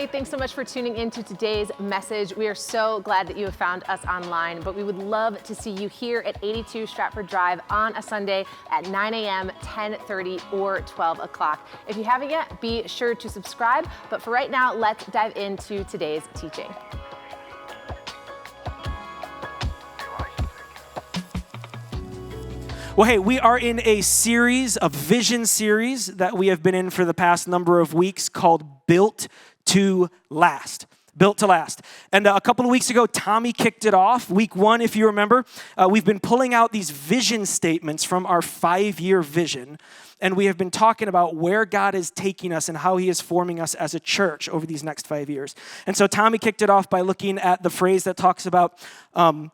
Hey, thanks so much for tuning in to today's message. We are so glad that you have found us online, but we would love to see you here at 82 Stratford Drive on a Sunday at 9 a.m., 10:30, or 12 o'clock. If you haven't yet, be sure to subscribe. But for right now, let's dive into today's teaching. Well, hey, we are in a series, a vision series that we have been in for the past number of weeks called Built to Last. Built to Last. And a couple of weeks ago, Tommy kicked it off. Week 1, if you remember, we've been pulling out these vision statements from our 5-year vision. And we have been talking about where God is taking us and how he is forming us as a church over these next 5 years. And so Tommy kicked it off by looking at the phrase that talks about our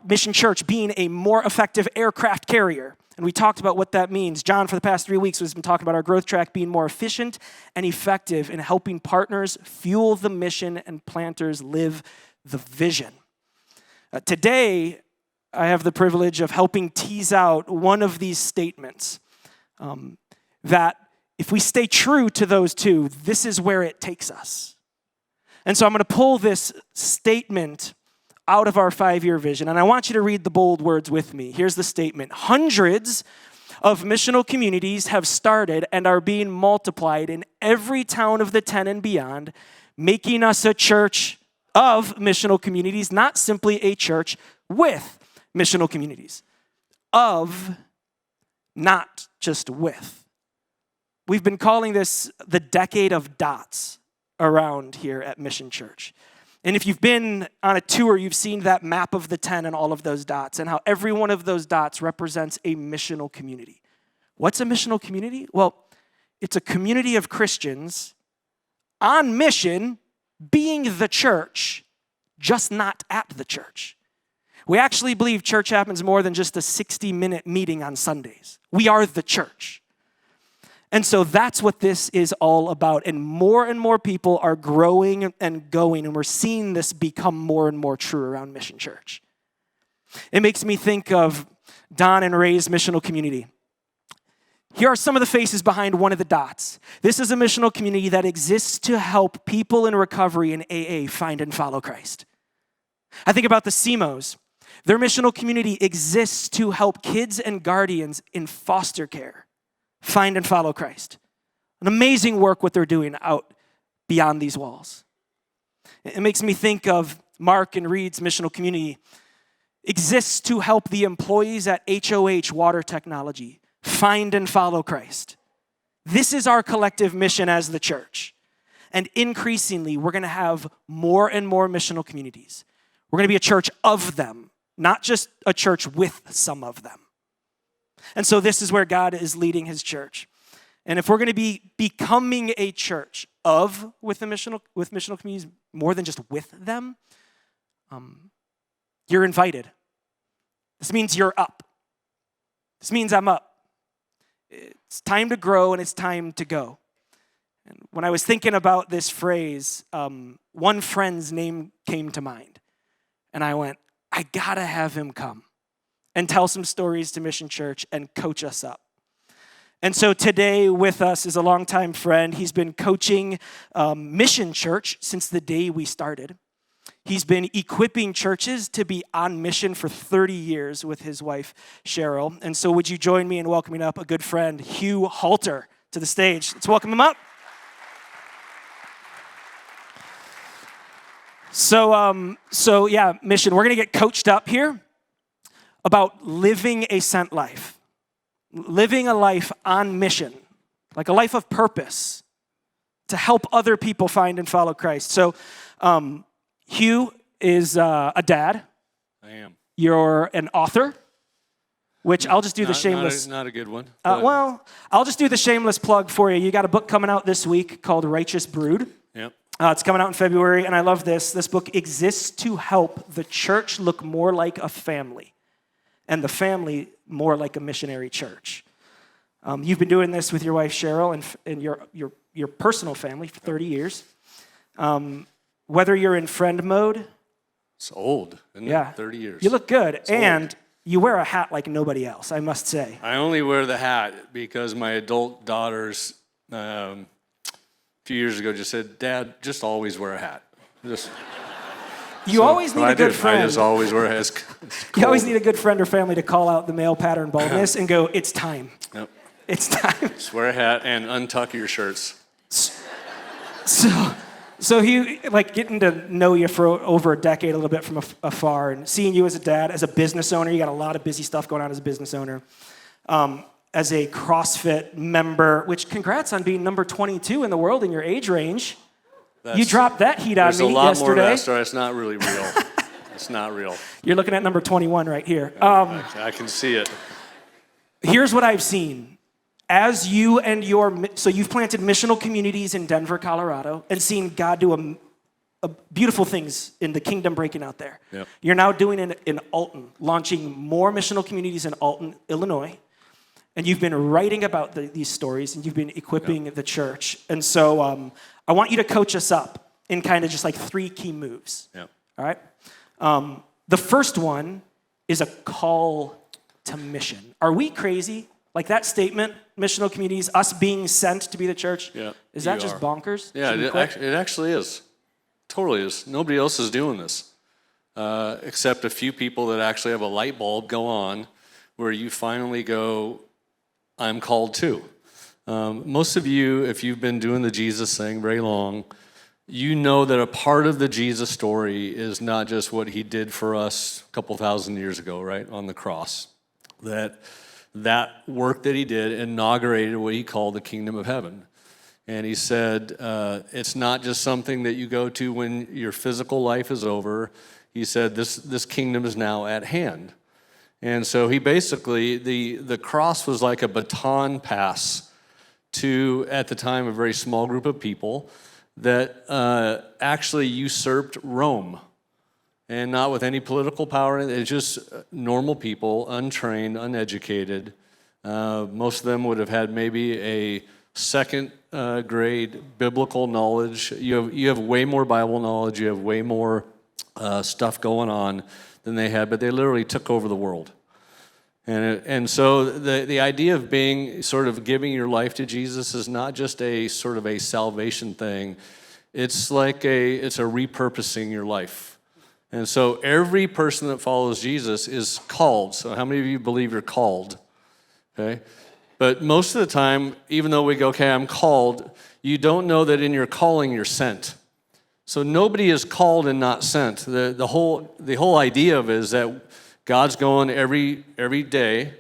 Mission Church being a more effective aircraft carrier. And we talked about what that means. John, for the past 3 weeks, has been talking about our growth track being more efficient and effective in helping partners fuel the mission and planters live the vision. Today, I have the privilege of helping tease out one of these statements that if we stay true to those two, this is where it takes us. And so I'm going to pull this statement out of our 5-year vision, and I want you to read the bold words with me. Here's the statement. Hundreds of missional communities have started and are being multiplied in every town of the 10 and beyond, making us a church of missional communities, not simply a church with missional communities. Of, not just with. We've been calling this the decade of dots around here at Mission Church. And if you've been on a tour, you've seen that map of the 10 and all of those dots and how every one of those dots represents a missional community. What's a missional community? Well, it's a community of Christians on mission being the church, just not at the church. We actually believe church happens more than just a 60-minute meeting on Sundays. We are the church. And so that's what this is all about. And more people are growing and going, and we're seeing this become more and more true around Mission Church. It makes me think of Don and Ray's missional community. Here are some of the faces behind one of the dots. This is a missional community that exists to help people in recovery in AA find and follow Christ. I think about the Semos. Their missional community exists to help kids and guardians in foster care find and follow Christ. An amazing work what they're doing out beyond these walls. It makes me think of Mark and Reed's missional community exists to help the employees at HOH Water Technology find and follow Christ. This is our collective mission as the church. And increasingly, we're going to have more and more missional communities. We're going to be a church of them, not just a church with some of them. And so this is where God is leading his church. And if we're going to be becoming a church with missional communities, more than just with them, you're invited. This means you're up. This means I'm up. It's time to grow and it's time to go. And when I was thinking about this phrase, one friend's name came to mind. And I went, I gotta have him come and tell some stories to Mission Church and coach us up. And so today with us is a longtime friend. He's been coaching Mission Church since the day we started. He's been equipping churches to be on mission for 30 years with his wife, Cheryl. And so would you join me in welcoming up a good friend, Hugh Halter, to the stage. Let's welcome him up. So yeah, Mission, we're going to get coached up here about living a sent life, living a life on mission, like a life of purpose to help other people find and follow Christ. So Hugh is a dad. I am. You're an author, which I'll just do the shameless. Not a good one. Well, I'll just do the shameless plug for you. You got a book coming out this week called Righteous Brood. Yep. It's coming out in February, and I love this. This book exists to help the church look more like a family, and the family more like a missionary church. You've been doing this with your wife, Cheryl, and your personal family for 30 years. Whether you're in friend mode. It's old, isn't it? 30 years. You look good, it's and old. You wear a hat like nobody else, I must say. I only wear the hat because my adult daughters few years ago just said, Dad, just always wear a hat. You always need a good friend. I just always wear a hat. You always need a good friend or family to call out the male pattern baldness and go, it's time. Yep. It's time. Just wear a hat and untuck your shirts. So he, like, getting to know you for over a decade, a little bit from afar, and seeing you as a dad, as a business owner, you got a lot of busy stuff going on as a business owner. As a CrossFit member, which congrats on being number 22 in the world in your age range. You dropped that heat on me yesterday. There's a lot more to that story. It's not really real. It's not real. You're looking at number 21 right here. I can see it. Here's what I've seen. As you and so you've planted missional communities in Denver, Colorado, and seen God do a beautiful things in the kingdom breaking out there. Yep. You're now doing it in Alton, launching more missional communities in Alton, Illinois. And you've been writing about these stories, and you've been equipping the church. And so I want you to coach us up in kind of just like 3 key moves. Yep. All right? The first one is a call to mission. Are we crazy? Like that statement, missional communities, us being sent to be the church, is that just bonkers? Yeah, it actually is. Totally is. Nobody else is doing this except a few people that actually have a light bulb go on where you finally go, I'm called too. Most of you, if you've been doing the Jesus thing very long, you know that a part of the Jesus story is not just what he did for us a couple thousand years ago, right, on the cross. That work that he did inaugurated what he called the kingdom of heaven. And he said, it's not just something that you go to when your physical life is over. He said, this kingdom is now at hand. And so he basically, the cross was like a baton pass to, at the time, a very small group of people that actually usurped Rome. And not with any political power. It's just normal people, untrained, uneducated. Most of them would have had maybe a second grade biblical knowledge. You have way more Bible knowledge. You have way more stuff going on than they had, but they literally took over the world. And so the idea of being sort of giving your life to Jesus is not just a sort of a salvation thing. It's like it's a repurposing your life. And so every person that follows Jesus is called. So how many of you believe you're called? Okay? But most of the time, even though we go, okay, I'm called, you don't know that in your calling you're sent. So nobody is called and not sent. The whole idea of it is that God's going every day,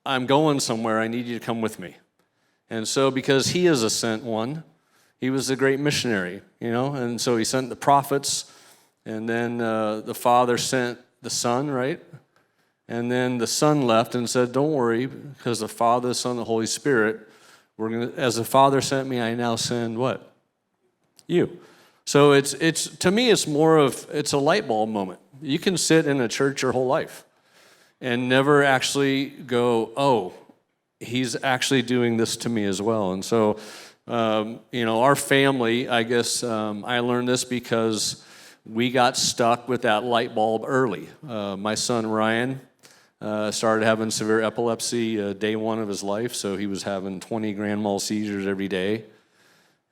I'm going somewhere, I need you to come with me. And so because he is a sent one, he was a great missionary, and so he sent the prophets. And then the Father sent the Son, right? And then the Son left and said, don't worry, because the Father, the Son, the Holy Spirit, as the Father sent me, I now send what? You. So it's to me, it's a light bulb moment. You can sit in a church your whole life and never actually go, oh, he's actually doing this to me as well. And so, our family, I guess I learned this because we got stuck with that light bulb early. My son Ryan started having severe epilepsy day one of his life, so he was having 20 grand mal seizures every day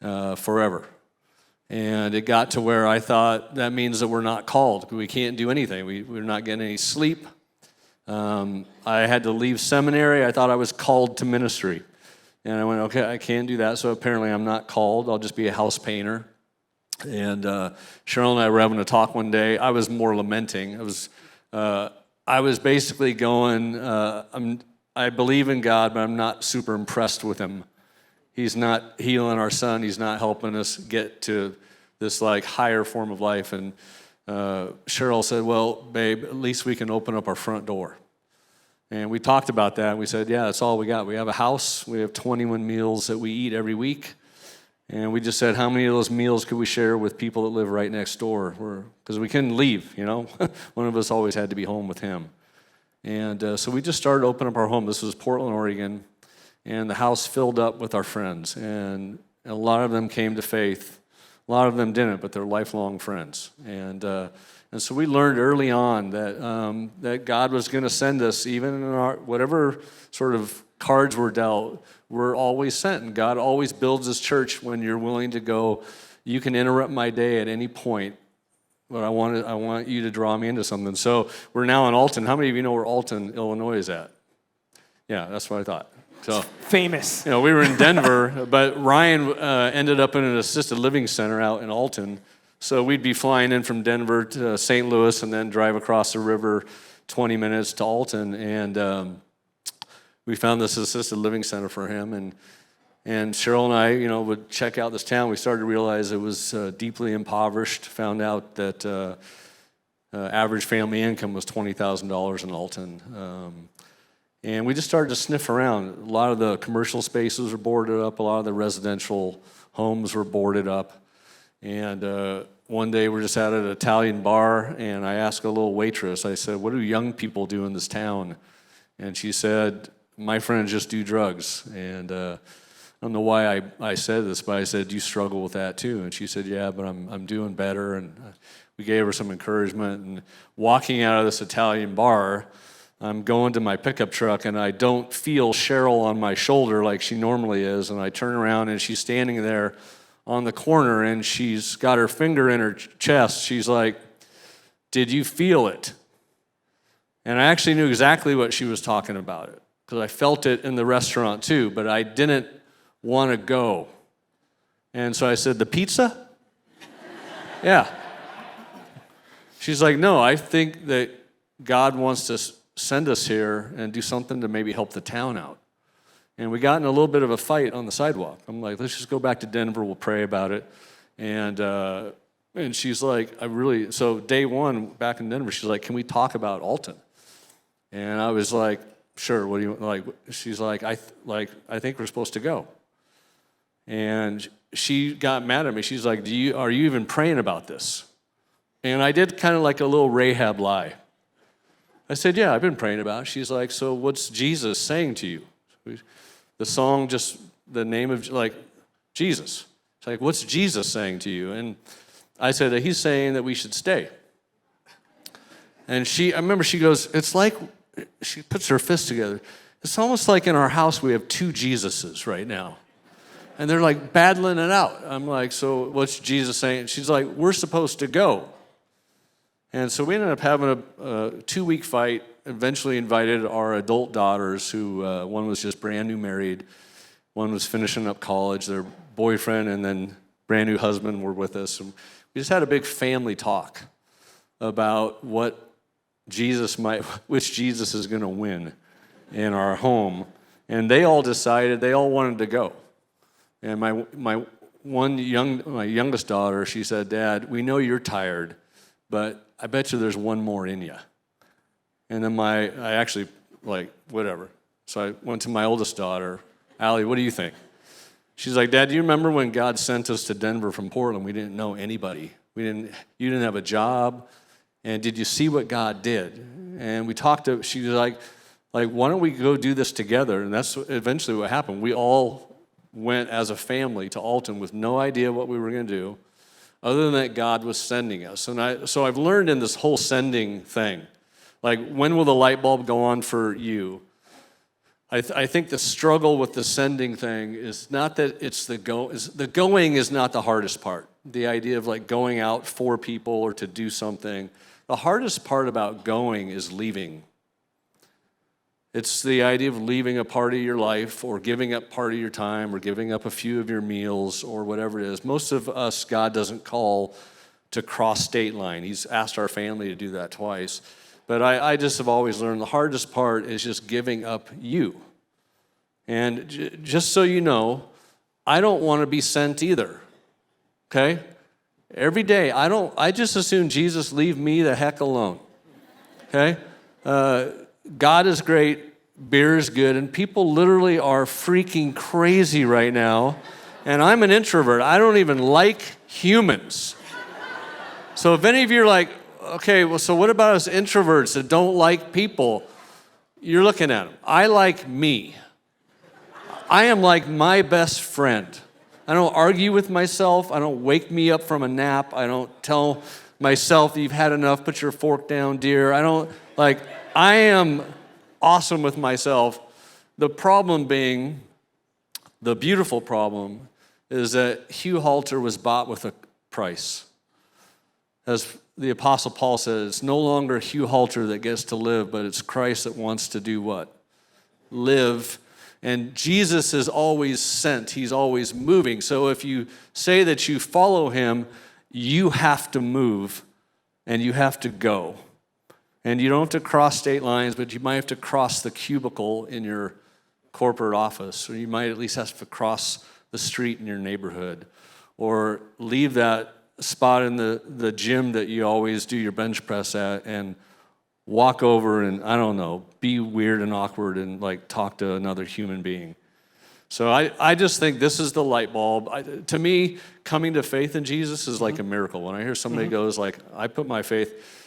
forever. And it got to where I thought that means that we're not called. We can't do anything. We're not getting any sleep. I had to leave seminary. I thought I was called to ministry. And I went, okay, I can't do that, so apparently I'm not called. I'll just be a house painter. And Cheryl and I were having a talk one day. I was more lamenting. I was basically going, I believe in God, but I'm not super impressed with him. He's not healing our son. He's not helping us get to this like higher form of life. And Cheryl said, well, babe, at least we can open up our front door. And we talked about that. We said, yeah, that's all we got. We have a house. We have 21 meals that we eat every week. And we just said, how many of those meals could we share with people that live right next door? Because we couldn't leave, One of us always had to be home with him. And so we just started opening up our home. This was Portland, Oregon. And the house filled up with our friends. And a lot of them came to faith. A lot of them didn't, but they're lifelong friends. And And so we learned early on that God was going to send us, even in our whatever sort of cards were dealt, we're always sent. And God always builds his church when you're willing to go, you can interrupt my day at any point, but I want you to draw me into something. So we're now in Alton. How many of you know where Alton, Illinois is at? Yeah, that's what I thought. So Famous. we were in Denver, but Ryan ended up in an assisted living center out in Alton. So we'd be flying in from Denver to St. Louis and then drive across the river 20 minutes to Alton. And we found this assisted living center for him. And Cheryl and I, would check out this town. We started to realize it was deeply impoverished. Found out that average family income was $20,000 in Alton. And we just started to sniff around. A lot of the commercial spaces were boarded up. A lot of the residential homes were boarded up. And one day we're just at an Italian bar, and I asked a little waitress, I said, what do young people do in this town? And she said, my friends just do drugs. And I don't know why I said this, but I said, do you struggle with that too? And she said, yeah, but I'm doing better. And we gave her some encouragement. And walking out of this Italian bar, I'm going to my pickup truck, and I don't feel Cheryl on my shoulder like she normally is. And I turn around, and she's standing there on the corner, and she's got her finger in her chest. She's like, did you feel it? And I actually knew exactly what she was talking about it, because I felt it in the restaurant too, but I didn't want to go. And so I said, the pizza? Yeah. She's like, no, I think that God wants to send us here and do something to maybe help the town out. And we got in a little bit of a fight on the sidewalk. I'm like, let's just go back to Denver, we'll pray about it. And she's like, so day one back in Denver, she's like, can we talk about Alton? And I was like, sure, what do you like? She's like, I think we're supposed to go. And she got mad at me. She's like, are you even praying about this? And I did kind of like a little Rahab lie. I said, yeah, I've been praying about it. She's like, so what's Jesus saying to you? The song, just the name of, Jesus. It's like, what's Jesus saying to you? And I said that he's saying that we should stay. And I remember she goes, it's like, she puts her fists together. It's almost like in our house we have two Jesuses right now. And they're like battling it out. I'm like, so what's Jesus saying? She's like, we're supposed to go. And so we ended up having a 2-week fight, eventually invited our adult daughters, who one was just brand new married, one was finishing up college, their boyfriend and then brand new husband were with us. And we just had a big family talk about which Jesus is going to win in our home. And they all decided, they all wanted to go. And my youngest daughter, she said, Dad, we know you're tired, but I bet you there's one more in you. And then I actually, whatever. So I went to my oldest daughter, Allie, what do you think? She's like, Dad, do you remember when God sent us to Denver from Portland? We didn't know anybody. You didn't have a job. And did you see what God did? And we talked to, she was like, why don't we go do this together? And that's eventually what happened. We all went as a family to Alton with no idea what we were going to do, other than that God was sending us. And so I've learned in this whole sending thing, when will the light bulb go on for you? I think the struggle with the sending thing is not that it's the going is not the hardest part. The idea of going out for people or to do something. The hardest part about going is leaving. It's the idea of leaving a part of your life or giving up part of your time or giving up a few of your meals or whatever it is. Most of us, God doesn't call to cross state line. He's asked our family to do that twice. But I just have always learned the hardest part is just giving up you. And just so you know, I don't want to be sent either, okay? Every day, I just assume Jesus leave me the heck alone, okay? God is great, beer is good, and people literally are freaking crazy right now. And I'm an introvert. I don't even like humans. So if any of you are like, okay, well, so what about us introverts that don't like people? You're looking at them. I like me. I am like my best friend. I don't argue with myself. I don't wake me up from a nap. I don't tell myself, you've had enough, put your fork down, dear. I am awesome with myself. The problem being, the beautiful problem, is that Hugh Halter was bought with a price. As the Apostle Paul said, it's no longer Hugh Halter that gets to live, but it's Christ that wants to do what? Live. And Jesus is always sent. He's always moving. So if you say that you follow him, you have to move and you have to go. And you don't have to cross state lines, but you might have to cross the cubicle in your corporate office, or you might at least have to cross the street in your neighborhood, or leave that spot in the gym that you always do your bench press at and walk over and, I don't know, be weird and awkward and like talk to another human being. So I just think this is the light bulb. To me, coming to faith in Jesus is like a miracle. When I hear somebody goes like, I put my faith,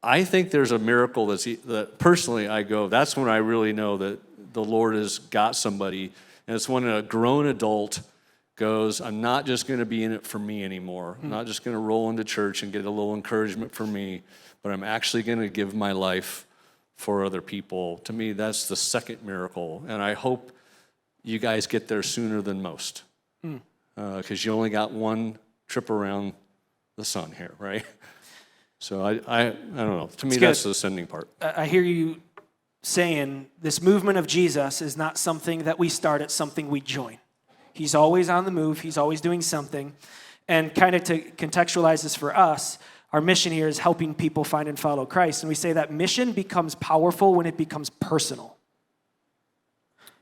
I think there's a miracle that personally I go, that's when I really know that the Lord has got somebody. And it's when a grown adult goes, I'm not just going to be in it for me anymore. I'm not just going to roll into church and get a little encouragement for me, but I'm actually going to give my life for other people. To me, that's the second miracle. And I hope you guys get there sooner than most, because you only got one trip around the sun here, right? So I don't know. To me, that's the ascending part. I hear you saying this movement of Jesus is not something that we start, it's something we join. He's always on the move. He's always doing something. And kind of to contextualize this for us, our mission here is helping people find and follow Christ. And we say that mission becomes powerful when it becomes personal.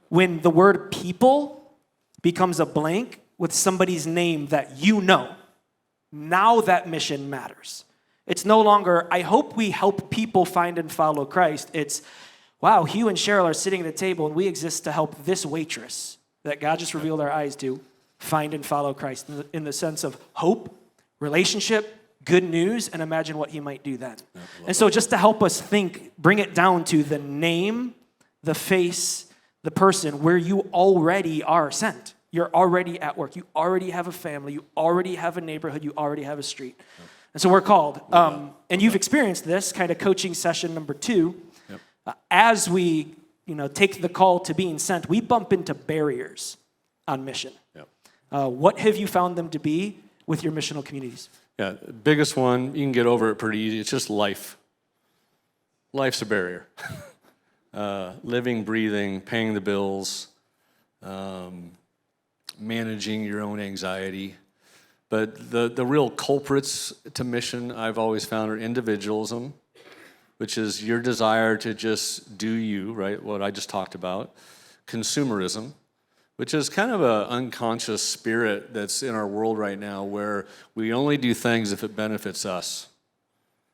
When the word people becomes a blank with somebody's name that you know, now that mission matters. It's no longer, I hope we help people find and follow Christ. It's, wow, Hugh and Cheryl are sitting at the table and we exist to help this waitress that God just revealed our eyes to find and follow Christ in the sense of hope, relationship, good news, and imagine what he might do then. And so just to help us think, bring it down to the name, the face, the person where you already are sent. You're already at work. You already have a family. You already have a neighborhood. You already have a street. And so we're called. And you've experienced this kind of coaching session number 2. As we take the call to being sent, we bump into barriers on mission. What have you found them to be with your missional communities? Yeah, biggest one, you can get over it pretty easy. It's just life. Life's a barrier. Living, breathing, paying the bills, managing your own anxiety. But the real culprits to mission, I've always found, are individualism, which is your desire to just do you, right? What I just talked about. Consumerism, which is kind of an unconscious spirit that's in our world right now where we only do things if it benefits us.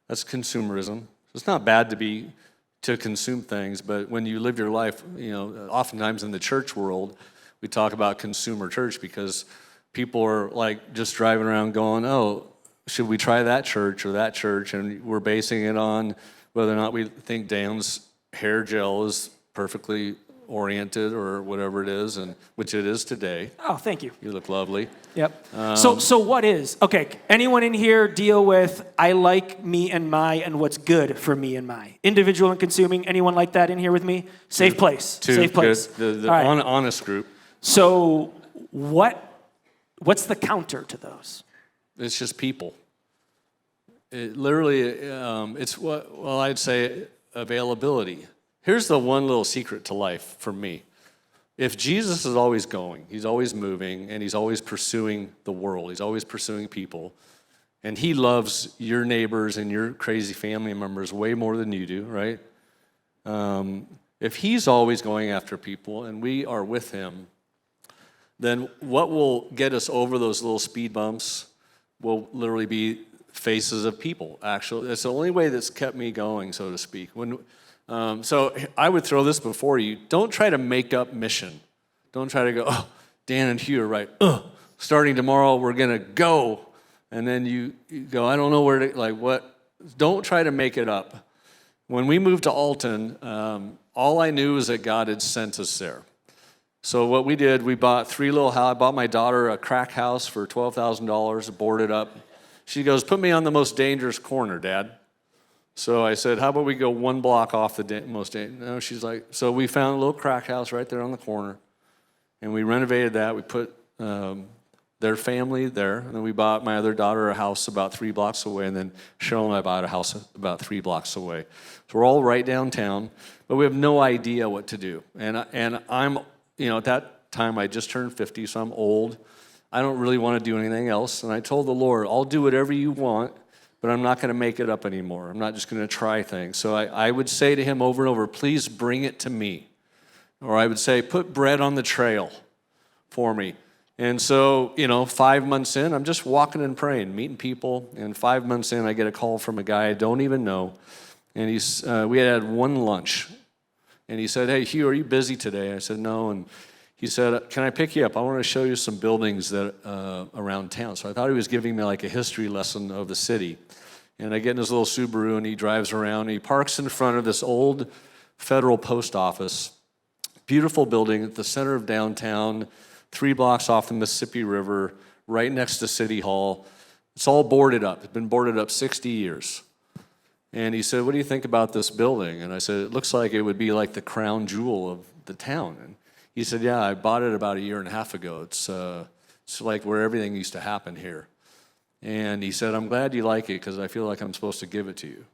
That's consumerism. It's not bad to consume things, but when you live your life, oftentimes in the church world, we talk about consumer church because people are like just driving around going, oh, should we try that church or that church? And we're basing it on whether or not we think Dan's hair gel is perfectly oriented or whatever it is, and which it is today. Oh, thank you. You look lovely. Yep. So what is, okay, anyone in here deal with I like me and my and what's good for me and my? Individual and consuming, anyone like that in here with me? Safe place. Safe place. The right. honest group. So what's the counter to those? It's just people. It literally, I'd say availability. Here's the one little secret to life for me. If Jesus is always going, he's always moving, and he's always pursuing the world, he's always pursuing people, and he loves your neighbors and your crazy family members way more than you do, right? If he's always going after people and we are with him, then what will get us over those little speed bumps will literally be faces of people, actually. It's the only way that's kept me going, so to speak. So I would throw this before you. Don't try to make up mission. Don't try to go, oh, Dan and Hugh are right. Starting tomorrow, we're going to go. And then you go, I don't know where to, like what. Don't try to make it up. When we moved to Alton, all I knew is that God had sent us there. So what we did, we bought 3 little houses. I bought my daughter a crack house for $12,000, boarded up. She goes, put me on the most dangerous corner, Dad. So I said, how about we go 1 block off the most dangerous? No, she's like, so we found a little crack house right there on the corner, and we renovated that. We put their family there, and then we bought my other daughter a house about 3 blocks away, and then Cheryl and I bought a house about 3 blocks away. So we're all right downtown, but we have no idea what to do. And I'm, at that time I just turned 50, so I'm old. I don't really want to do anything else. And I told the Lord, I'll do whatever you want, but I'm not going to make it up anymore. I'm not just going to try things. So I would say to him over and over, please bring it to me. Or I would say, put bread on the trail for me. And so, 5 months in, I'm just walking and praying, meeting people. And 5 months in, I get a call from a guy I don't even know. And we had 1 lunch. And he said, hey, Hugh, are you busy today? I said, no. And he said, can I pick you up? I want to show you some buildings that around town. So I thought he was giving me like a history lesson of the city. And I get in his little Subaru, and he drives around. And he parks in front of this old federal post office. Beautiful building at the center of downtown, 3 blocks off the Mississippi River, right next to City Hall. It's all boarded up. It's been boarded up 60 years. And he said, what do you think about this building? And I said, it looks like it would be like the crown jewel of the town. And he said, yeah, I bought it about 1.5 years ago. It's like where everything used to happen here. And he said, I'm glad you like it because I feel like I'm supposed to give it to you.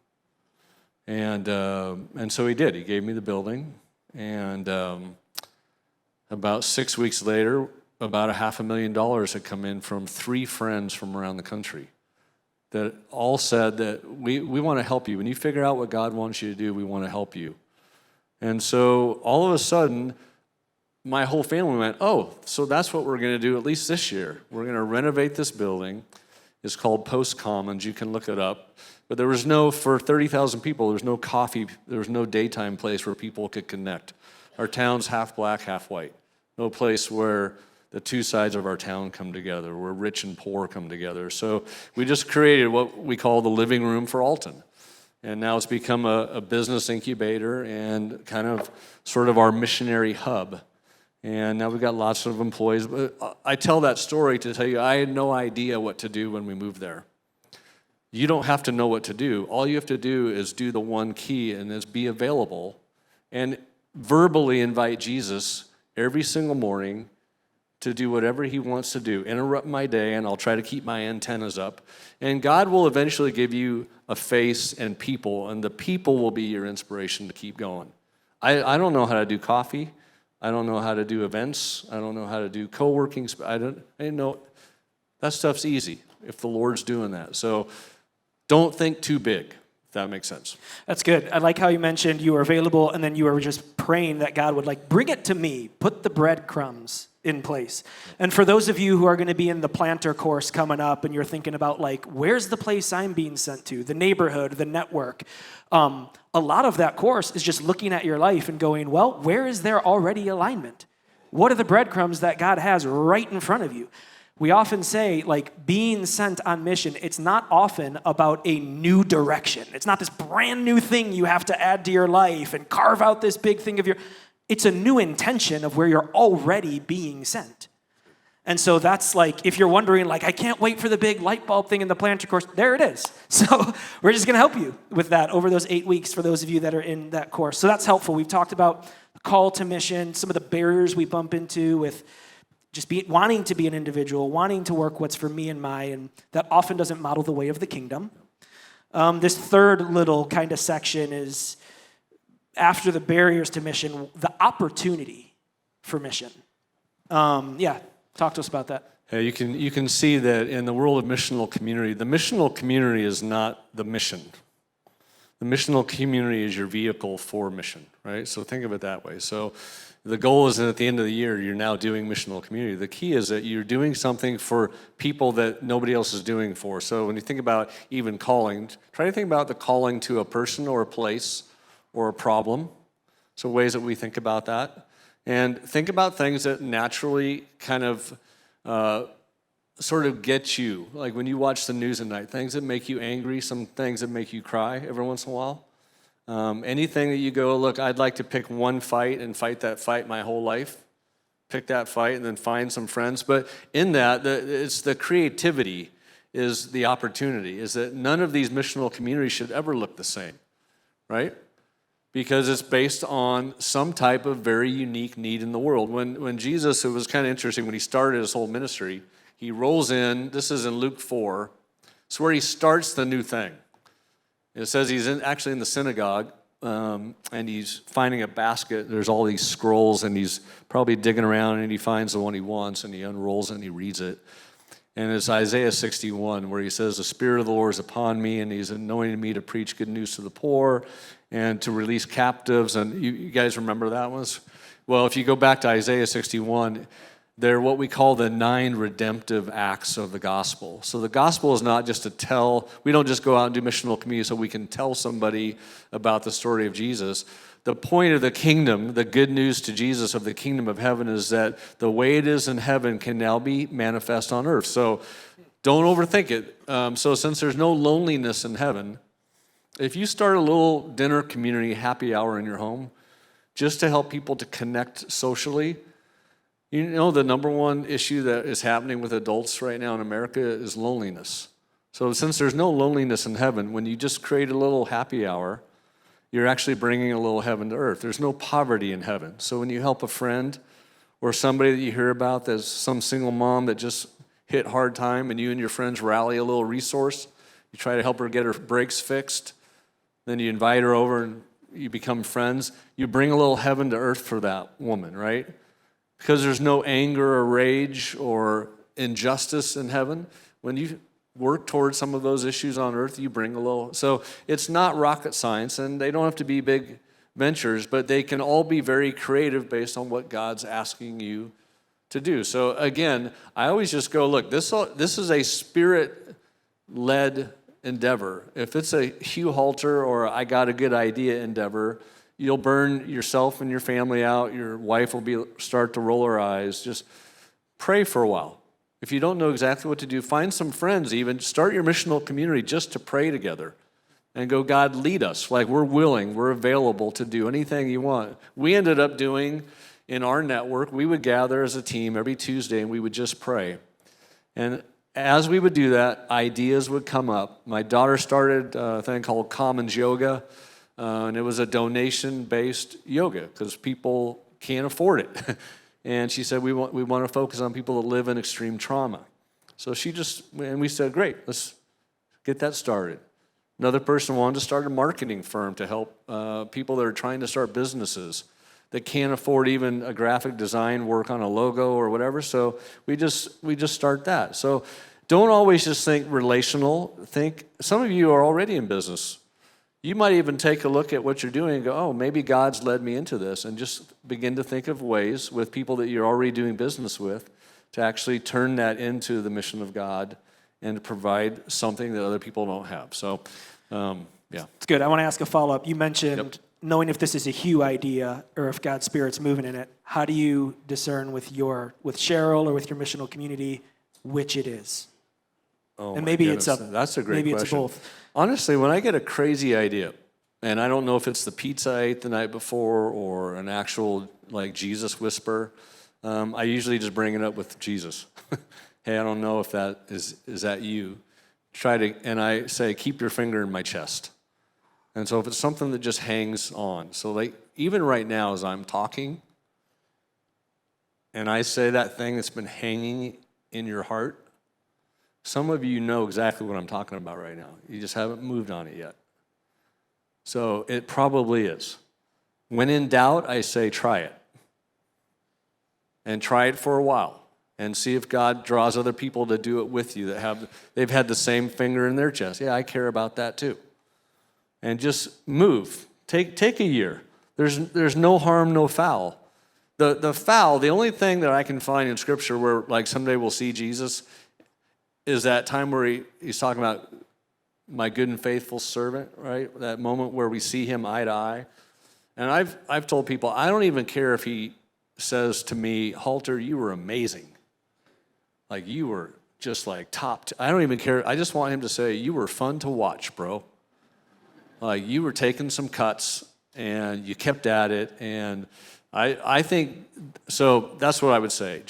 And so he did. He gave me the building. And about 6 weeks later, about $500,000 had come in from 3 friends from around the country that all said that we want to help you. When you figure out what God wants you to do, we want to help you. And so all of a sudden, my whole family went, oh, so that's what we're going to do at least this year. We're going to renovate this building. It's called Post Commons. You can look it up. But there was for 30,000 people, there was no coffee, there was no daytime place where people could connect. Our town's half black, half white. No place where the 2 sides of our town come together, where rich and poor come together. So we just created what we call the living room for Alton. And now it's become a business incubator and kind of sort of our missionary hub. And now we've got lots of employees. But I tell that story to tell you I had no idea what to do when we moved there. You don't have to know what to do. All you have to do is do the one key, and is be available and verbally invite Jesus every single morning to do whatever he wants to do. Interrupt my day, and I'll try to keep my antennas up. And God will eventually give you a face and people, and the people will be your inspiration to keep going. I don't know how to do coffee. I don't know how to do events. I don't know how to do co-working. I didn't know. That stuff's easy if the Lord's doing that. So don't think too big, if that makes sense. That's good. I like how you mentioned you were available, and then you were just praying that God would bring it to me, put the breadcrumbs in place. And for those of you who are going to be in the planter course coming up, and you're thinking about where's the place I'm being sent to, the neighborhood, the network, a lot of that course is just looking at your life and going, well, where is there already alignment? What are the breadcrumbs that God has right in front of you? We often say, being sent on mission, it's not often about a new direction. It's not this brand new thing you have to add to your life and carve out this big thing of it's a new intention of where you're already being sent. And so that's if you're wondering, I can't wait for the big light bulb thing in the planter course, there it is. So we're just going to help you with that over those 8 weeks for those of you that are in that course. So that's helpful. We've talked about the call to mission, some of the barriers we bump into with just wanting to be an individual, wanting to work what's for me and my, and that often doesn't model the way of the kingdom. This third little kind of section is after the barriers to mission, the opportunity for mission. Talk to us about that. Yeah, you can see that in the world of missional community, the missional community is not the mission. The missional community is your vehicle for mission, right? So think of it that way. So the goal is that at the end of the year, you're now doing missional community. The key is that you're doing something for people that nobody else is doing for. So when you think about even calling, try to think about the calling to a person or a place or a problem. So ways that we think about that. And think about things that naturally kind of sort of get you. Like when you watch the news at night, things that make you angry, some things that make you cry every once in a while. Anything that you go, look, I'd like to pick one fight and fight that fight my whole life. Pick that fight and then find some friends. But in that, it's the creativity is the opportunity, is that none of these missional communities should ever look the same, right? Because it's based on some type of very unique need in the world. When Jesus, it was kind of interesting, when he started his whole ministry, he rolls in, this is in Luke 4, it's where he starts the new thing. It says he's actually in the synagogue, and he's finding a basket. There's all these scrolls, and he's probably digging around, and he finds the one he wants, and he unrolls it, and he reads it. And it's Isaiah 61, where he says, the Spirit of the Lord is upon me, and he's anointed me to preach good news to the poor and to release captives. And you guys remember that one? Well, if you go back to Isaiah 61, they're what we call the 9 redemptive acts of the gospel. So the gospel is not just to tell, we don't just go out and do missional community so we can tell somebody about the story of Jesus. The point of the kingdom, the good news to Jesus of the kingdom of heaven, is that the way it is in heaven can now be manifest on earth. So don't overthink it. So since there's no loneliness in heaven, if you start a little dinner community happy hour in your home, just to help people to connect socially, you know the number one issue that is happening with adults right now in America is loneliness. So since there's no loneliness in heaven, when you just create a little happy hour, you're actually bringing a little heaven to earth. There's no poverty in heaven. So when you help a friend or somebody that you hear about that's some single mom that just hit hard time, and you and your friends rally a little resource, you try to help her get her brakes fixed, then you invite her over and you become friends, you bring a little heaven to earth for that woman, right? Because there's no anger or rage or injustice in heaven. When you work towards some of those issues on earth, you bring a little. So it's not rocket science, and they don't have to be big ventures, but they can all be very creative based on what God's asking you to do. So again, I always just go, look, this is a spirit-led endeavor. If it's a Hugh Halter or I got a good idea endeavor, you'll burn yourself and your family out. Your wife will start to roll her eyes. Just pray for a while. If you don't know exactly what to do, find some friends even. Start your missional community just to pray together and go, God, lead us. Like we're willing, we're available to do anything you want. We ended up doing in our network, we would gather as a team every Tuesday and we would just pray. And as we would do that, ideas would come up. My daughter started a thing called Commons Yoga, and it was a donation-based yoga because people can't afford it. And she said, we want to focus on people that live in extreme trauma. So we said, great, let's get that started. Another person wanted to start a marketing firm to help people that are trying to start businesses that can't afford even a graphic design work on a logo or whatever. So we just start that. So don't always just think relational. Some of you are already in business. You might even take a look at what you're doing and go, oh, maybe God's led me into this, and just begin to think of ways with people that you're already doing business with to actually turn that into the mission of God and to provide something that other people don't have. So, yeah. It's good. I want to ask a follow-up. You mentioned knowing if this is a Hugh idea or if God's Spirit's moving in it. How do you discern with Cheryl or with your missional community which it is? Oh, and maybe goodness. That's a great question. It's both. Honestly, when I get a crazy idea, and I don't know if it's the pizza I ate the night before or an actual like Jesus whisper, I usually just bring it up with Jesus. Hey, I don't know if that is that you. And I say, keep your finger in my chest. And so if it's something that just hangs on, so like even right now as I'm talking, and I say that thing that's been hanging in your heart, some of you know exactly what I'm talking about right now. You just haven't moved on it yet. So it probably is. When in doubt, I say try it. And try it for a while. And see if God draws other people to do it with you they've had the same finger in their chest. Yeah, I care about that too. And just move. Take a year. There's no harm, no foul. The only thing that I can find in Scripture where like someday we'll see Jesus is that time where he's talking about my good and faithful servant, right? That moment where we see him eye to eye. And I've told people, I don't even care if he says to me, Halter, you were amazing. Like you were just like top. I don't even care. I just want him to say, you were fun to watch, bro. Like you were taking some cuts and you kept at it. And I think, so that's what I would say.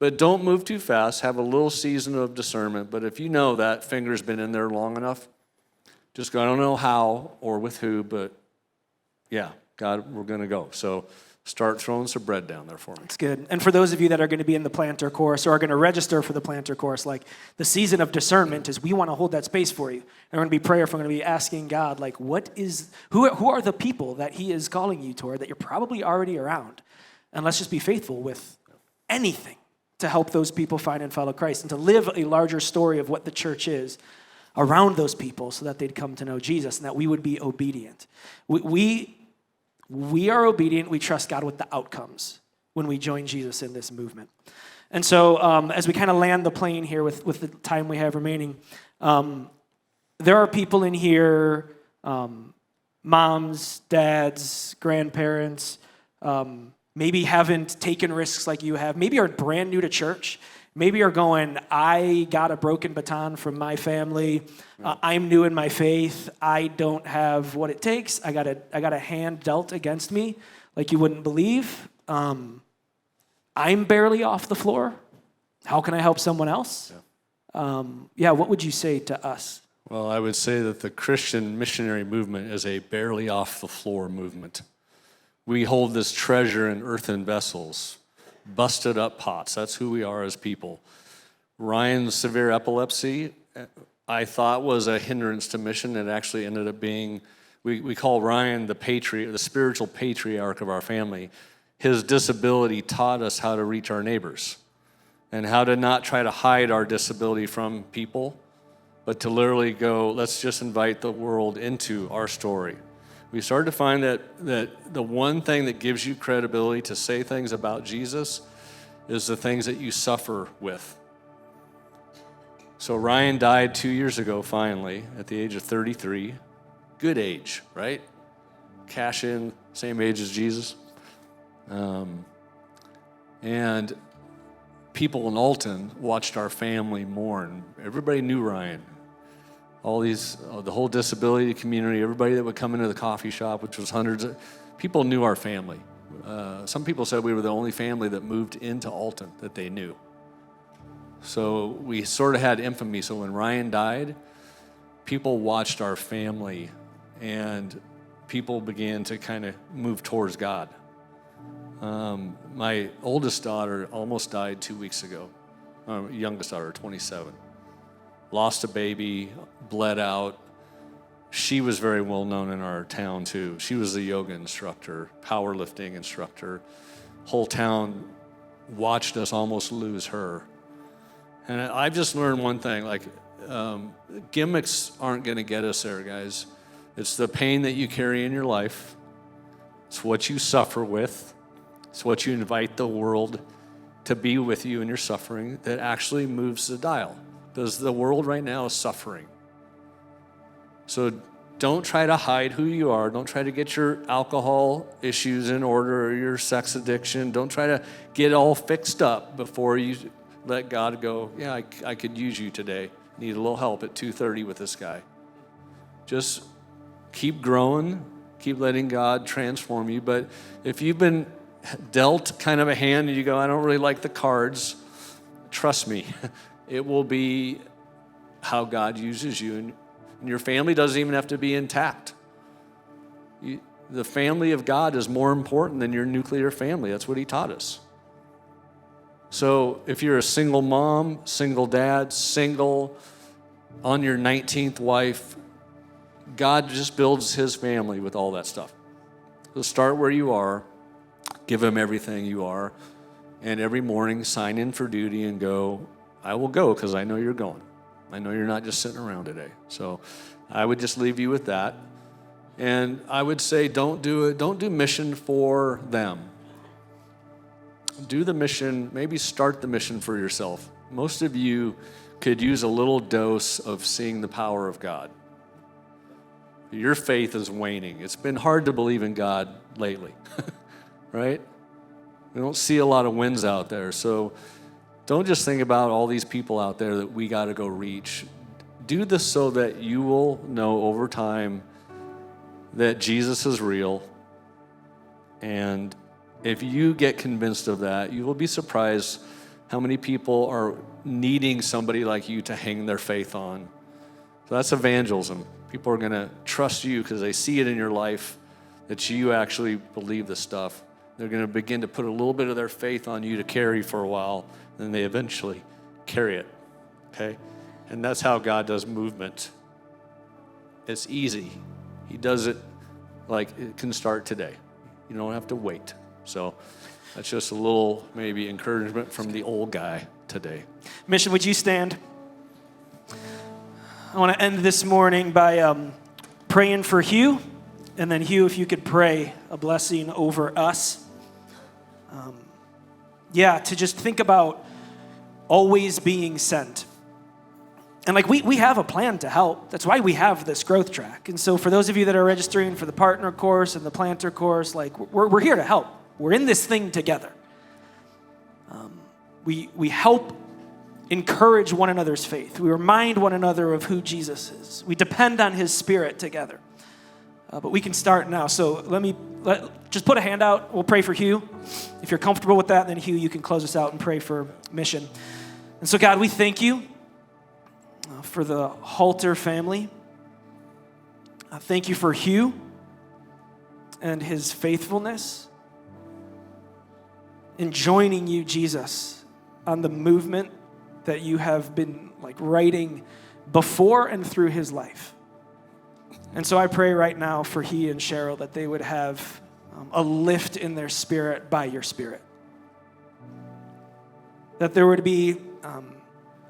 But don't move too fast. Have a little season of discernment. But if you know that finger's been in there long enough, just go, I don't know how or with who, but yeah, God, we're going to go. So start throwing some bread down there for me. It's good. And for those of you that are going to be in the planter course or are going to register for the planter course, like the season of discernment is we want to hold that space for you. And we're going to be prayerful. We're going to be asking God, like, who are the people that he is calling you toward that you're probably already around? And let's just be faithful with anything to help those people find and follow Christ and to live a larger story of what the church is around those people so that they'd come to know Jesus and that we would be obedient. We are obedient. We trust God with the outcomes when we join Jesus in this movement. And so as we kind of land the plane here with the time we have remaining, there are people in here, moms, dads, grandparents, maybe haven't taken risks like you have, maybe are brand new to church, maybe are going, I got a broken baton from my family, I'm new in my faith, I don't have what it takes, I got a hand dealt against me like you wouldn't believe, I'm barely off the floor, how can I help someone else? What would you say to us? Well, I would say that the Christian missionary movement is a barely off the floor movement. We hold this treasure in earthen vessels, busted up pots. That's who we are as people. Ryan's severe epilepsy, I thought was a hindrance to mission. It actually ended up being, we call Ryan the spiritual patriarch of our family. His disability taught us how to reach our neighbors and how to not try to hide our disability from people, but to literally go, let's just invite the world into our story. We started to find that the one thing that gives you credibility to say things about Jesus is the things that you suffer with. So Ryan died 2 years ago, finally, at the age of 33. Good age, right? Cash in, same age as Jesus. And people in Alton watched our family mourn. Everybody knew Ryan. The whole disability community, everybody that would come into the coffee shop, which was hundreds of people, knew our family. Some people said we were the only family that moved into Alton that they knew. So we sort of had infamy. So when Ryan died, people watched our family and people began to kind of move towards God. My oldest daughter almost died 2 weeks ago. Youngest daughter, 27. Lost a baby, bled out. She was very well known in our town too. She was a yoga instructor, powerlifting instructor. Whole town watched us almost lose her. And I've just learned one thing, gimmicks aren't gonna get us there, guys. It's the pain that you carry in your life. It's what you suffer with. It's what you invite the world to be with you in your suffering that actually moves the dial. Because the world right now is suffering. So don't try to hide who you are. Don't try to get your alcohol issues in order or your sex addiction. Don't try to get all fixed up before you let God go, yeah, I could use you today. Need a little help at 2:30 with this guy. Just keep growing. Keep letting God transform you. But if you've been dealt kind of a hand and you go, I don't really like the cards, trust me. It will be how God uses you. And your family doesn't even have to be intact. The family of God is more important than your nuclear family. That's what he taught us. So if you're a single mom, single dad, single, on your 19th wife, God just builds his family with all that stuff. So start where you are. Give him everything you are. And every morning sign in for duty and go, I will go because I know you're going. I know you're not just sitting around today. So I would just leave you with that. And I would say don't do mission for them. Do the mission, maybe start the mission for yourself. Most of you could use a little dose of seeing the power of God. Your faith is waning. It's been hard to believe in God lately, right? We don't see a lot of wins out there. So don't just think about all these people out there that we got to go reach. Do this so that you will know over time that Jesus is real. And if you get convinced of that, you will be surprised How many people are needing somebody like you to hang their faith on? So that's evangelism. People are going to trust you because they see it in your life that you actually believe this stuff. They're going to begin to put a little bit of their faith on you to carry for a while, and then they eventually carry it, okay? And that's how God does movement. It's easy. He does it like it can start today. You don't have to wait. So that's just a little maybe encouragement from the old guy today. Mission, would you stand? I want to end this morning by praying for Hugh. And then Hugh, if you could pray a blessing over us. To just think about always being sent. And like we have a plan to help. That's why we have this growth track. And so for those of you that are registering for the partner course and the planter course, like we're here to help. We're in this thing together. We help encourage one another's faith. We remind one another of who Jesus is. We depend on his Spirit together. But we can start now. So just put a hand out. We'll pray for Hugh. If you're comfortable with that, then Hugh, you can close us out and pray for Mission. And so God, we thank you for the Halter family. Thank you for Hugh and his faithfulness in joining you, Jesus, on the movement that you have been like writing before and through his life. And so I pray right now for he and Cheryl that they would have a lift in their spirit by your Spirit. That there would be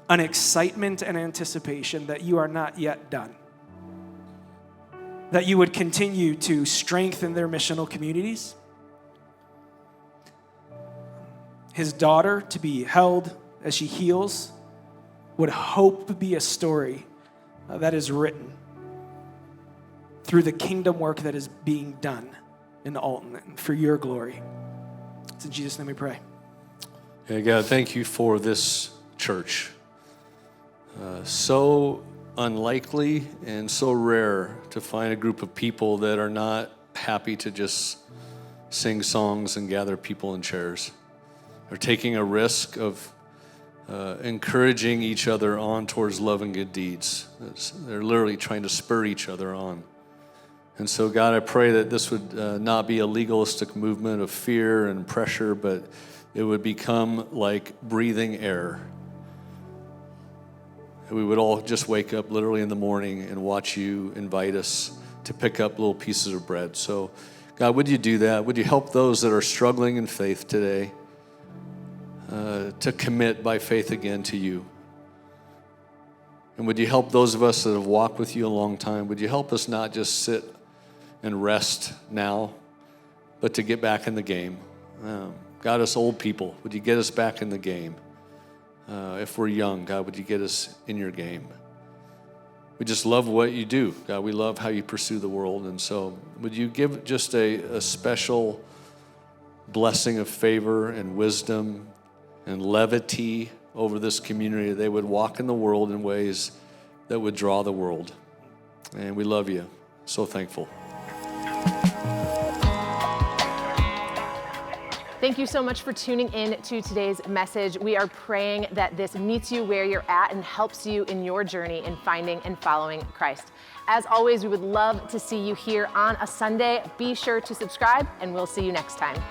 an excitement and anticipation that you are not yet done. That you would continue to strengthen their missional communities. His daughter to be held as she heals would hope be a story that is written through the kingdom work that is being done in Alton for your glory. It's in Jesus' name we pray. Yeah, God, thank you for this church. So unlikely and so rare to find a group of people that are not happy to just sing songs and gather people in chairs. They're taking a risk of encouraging each other on towards love and good deeds. They're literally trying to spur each other on. And so, God, I pray that this would not be a legalistic movement of fear and pressure, but it would become like breathing air. And we would all just wake up literally in the morning and watch you invite us to pick up little pieces of bread. So, God, would you do that? Would you help those that are struggling in faith today to commit by faith again to you? And would you help those of us that have walked with you a long time? Would you help us not just sit and rest now, but to get back in the game? God, us old people, would you get us back in the game? If we're young, God, would you get us in your game? We just love what you do. God, we love how you pursue the world. And so would you give just a special blessing of favor and wisdom and levity over this community? They would walk in the world in ways that would draw the world. And we love you. So thankful. Thank you so much for tuning in to today's message. We are praying that this meets you where you're at and helps you in your journey in finding and following Christ. As always, we would love to see you here on a Sunday. Be sure to subscribe, and we'll see you next time.